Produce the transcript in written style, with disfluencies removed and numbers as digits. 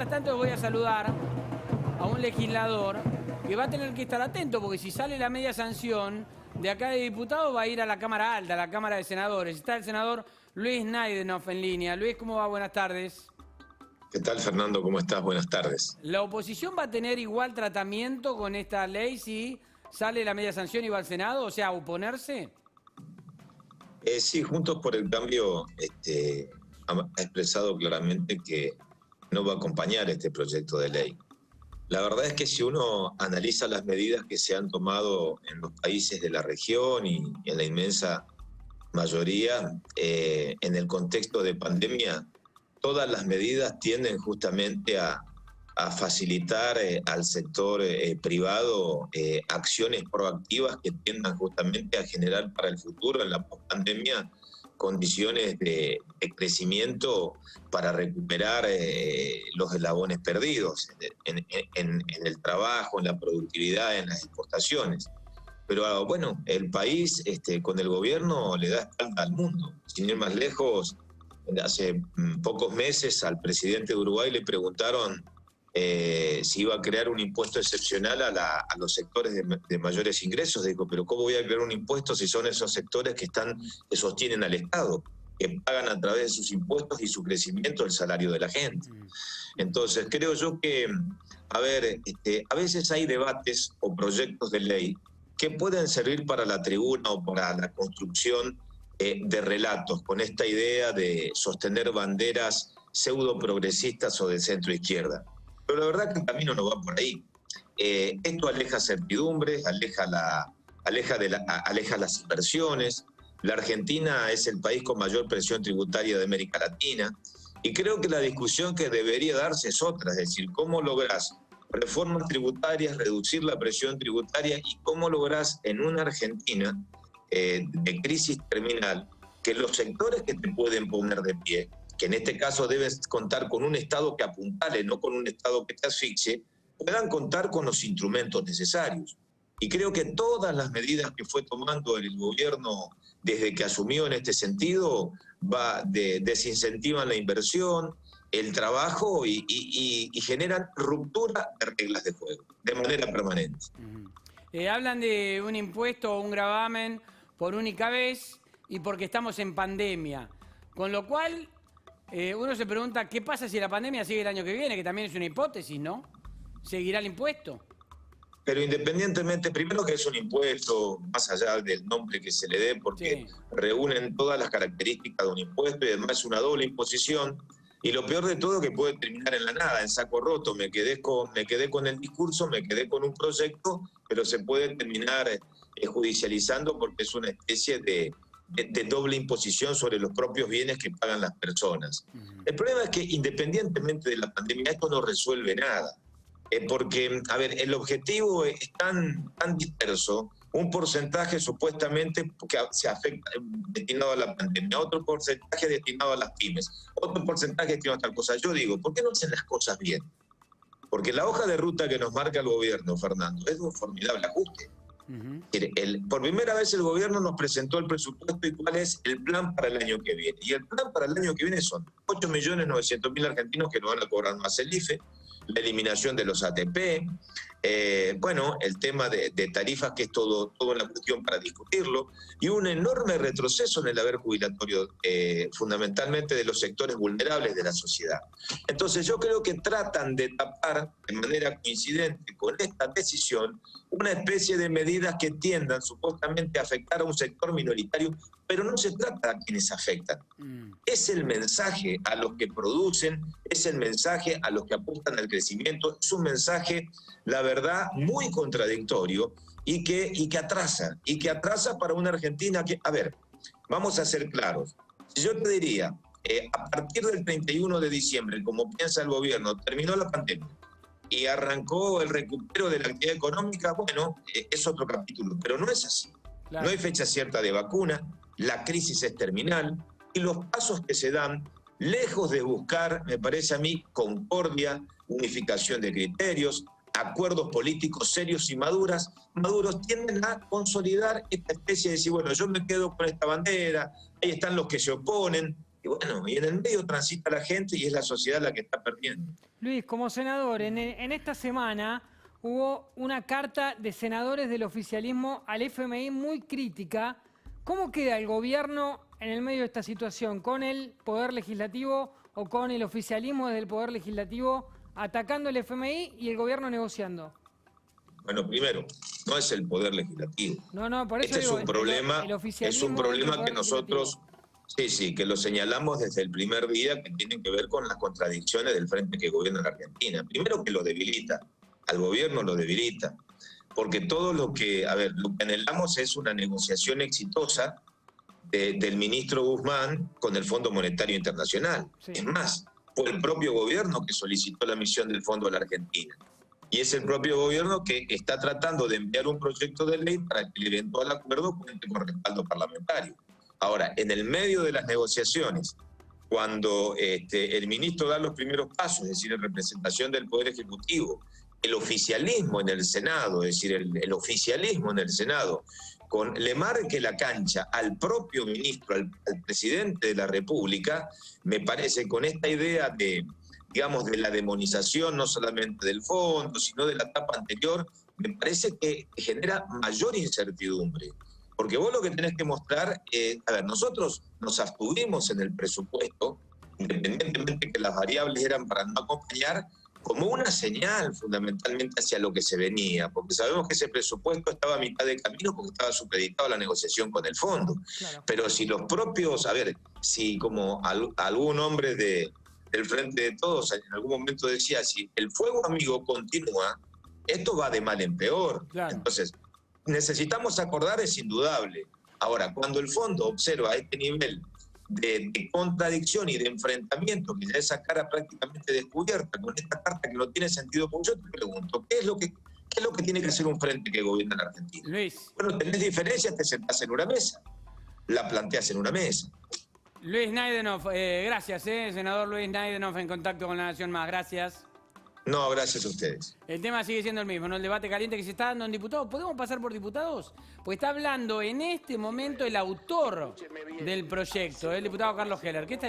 Mientras tanto voy a saludar a un legislador que va a tener que estar atento porque si sale la media sanción de acá de diputados va a ir a la Cámara Alta, a la Cámara de Senadores. Está el senador Luis Naidenoff en línea. Luis, ¿cómo va? Buenas tardes. ¿Qué tal, Fernando? ¿Cómo estás? Buenas tardes. ¿La oposición va a tener igual tratamiento con esta ley si sale la media sanción y va al Senado? O sea, ¿oponerse? Sí, Juntos por el Cambio ha expresado claramente que no va a acompañar este proyecto de ley. La verdad es que si uno analiza las medidas que se han tomado en los países de la región y en la inmensa mayoría, en el contexto de pandemia, todas las medidas tienden justamente a facilitar al sector privado acciones proactivas que tiendan justamente a generar para el futuro, en la pospandemia, condiciones de crecimiento para recuperar los eslabones perdidos en el trabajo, en la productividad, en las exportaciones. Pero bueno, el país con el gobierno le da espalda al mundo. Sin ir más lejos, hace pocos meses al presidente de Uruguay le preguntaron si iba a crear un impuesto excepcional a los sectores de mayores ingresos. Dijo, pero ¿cómo voy a crear un impuesto si son esos sectores que sostienen al Estado, que pagan a través de sus impuestos y su crecimiento el salario de la gente? Entonces creo yo que, a veces hay debates o proyectos de ley que pueden servir para la tribuna o para la construcción de relatos, con esta idea de sostener banderas pseudo progresistas o de centro izquierda. Pero la verdad que el camino no va por ahí. Esto aleja certidumbre, aleja las inversiones. La Argentina es el país con mayor presión tributaria de América Latina. Y creo que la discusión que debería darse es otra, es decir, ¿cómo lográs reformas tributarias, reducir la presión tributaria y cómo lográs en una Argentina de crisis terminal que los sectores que te pueden poner de pie, que en este caso debes contar con un Estado que apuntale, no con un Estado que te asfixie, puedan contar con los instrumentos necesarios? Y creo que todas las medidas que fue tomando el gobierno desde que asumió en este sentido desincentivan la inversión, el trabajo y generan ruptura de reglas de juego, de manera permanente. Hablan de un impuesto o un gravamen por única vez y porque estamos en pandemia. Con lo cual, uno se pregunta, ¿qué pasa si la pandemia sigue el año que viene? Que también es una hipótesis, ¿no? ¿Seguirá el impuesto? Pero independientemente, primero que es un impuesto, más allá del nombre que se le dé, porque sí, reúnen todas las características de un impuesto y además es una doble imposición. Y lo peor de todo es que puede terminar en la nada, en saco roto. Me quedé con el discurso, me quedé con un proyecto, pero se puede terminar judicializando porque es una especie de doble imposición sobre los propios bienes que pagan las personas. El problema es que independientemente de la pandemia, esto no resuelve nada. Porque, el objetivo es tan disperso. Un porcentaje supuestamente que se afecta destinado a la pandemia, otro porcentaje destinado a las pymes, otro porcentaje destinado a tal cosa. Yo digo, ¿por qué no hacen las cosas bien? Porque la hoja de ruta que nos marca el gobierno, Fernando, es un formidable ajuste. Por primera vez el gobierno nos presentó el presupuesto y cuál es el plan para el año que viene. Y el plan para el año que viene son 8.900.000 argentinos que no van a cobrar más el IFE, la eliminación de los ATP, el tema de tarifas, que es todo una cuestión para discutirlo, y un enorme retroceso en el haber jubilatorio, fundamentalmente de los sectores vulnerables de la sociedad. Entonces yo creo que tratan de tapar de manera coincidente con esta decisión una especie de medidas que tiendan supuestamente a afectar a un sector minoritario, pero no se trata a quienes afectan. Es el mensaje a los que producen, es el mensaje a los que apuntan al crecimiento, es un mensaje, la verdad, muy contradictorio y que atrasa para una Argentina que, vamos a ser claros. Si yo te diría, a partir del 31 de diciembre, como piensa el gobierno, terminó la pandemia y arrancó el recupero de la actividad económica, es otro capítulo, pero no es así. Claro. No hay fecha cierta de vacuna, la crisis es terminal y los pasos que se dan, lejos de buscar, me parece a mí, concordia, unificación de criterios, acuerdos políticos serios y maduros, tienden a consolidar esta especie de decir, yo me quedo con esta bandera, ahí están los que se oponen, Y bueno, y en el medio transita la gente y es la sociedad la que está perdiendo. Luis, como senador, en esta semana hubo una carta de senadores del oficialismo al FMI muy crítica. ¿Cómo queda el gobierno en el medio de esta situación? ¿Con el Poder Legislativo o con el oficialismo desde el Poder Legislativo atacando el FMI y el gobierno negociando? Bueno, primero, no es el Poder Legislativo. No, por eso Este digo, es un problema, el oficialismo que nosotros, sí, que lo señalamos desde el primer día, que tiene que ver con las contradicciones del frente que gobierna la Argentina. Primero que lo debilita, al gobierno lo debilita, porque todo lo que anhelamos es una negociación exitosa del ministro Guzmán con el Fondo Monetario Internacional. Sí. Es más, fue el propio gobierno que solicitó la emisión del fondo a la Argentina. Y es el propio gobierno que está tratando de enviar un proyecto de ley para que el eventual acuerdo cuente con respaldo parlamentario. Ahora, en el medio de las negociaciones, cuando el ministro da los primeros pasos, es decir, en representación del Poder Ejecutivo, el oficialismo en el Senado, es decir, el oficialismo en el Senado, le marque la cancha al propio ministro, al presidente de la República, me parece con esta idea de la demonización no solamente del fondo, sino de la etapa anterior, me parece que genera mayor incertidumbre. Porque vos lo que tenés que mostrar, nosotros nos abstuvimos en el presupuesto, independientemente que las variables eran para no acompañar, como una señal fundamentalmente hacia lo que se venía, porque sabemos que ese presupuesto estaba a mitad de camino porque estaba supeditado a la negociación con el fondo. Claro. Pero si los propios, si como algún hombre del Frente de Todos en algún momento decía, si el fuego amigo continúa, esto va de mal en peor. Claro. Entonces, necesitamos acordar, es indudable. Ahora, cuando el fondo observa este nivel de contradicción y de enfrentamiento, que ya esa cara prácticamente descubierta, con esta carta que no tiene sentido, porque yo te pregunto, ¿qué es lo que tiene que hacer un frente que gobierna la Argentina? Luis. Bueno, tenés diferencias, te sentás en una mesa, la planteás en una mesa. Luis Naidenoff, gracias, senador Luis Naidenoff, en Contacto con la Nación Más, gracias. No, gracias a ustedes. El tema sigue siendo el mismo, ¿no? El debate caliente que se está dando en diputados. ¿Podemos pasar por diputados? Pues está hablando en este momento el autor del proyecto, el diputado Carlos Heller. ¿Qué está diciendo?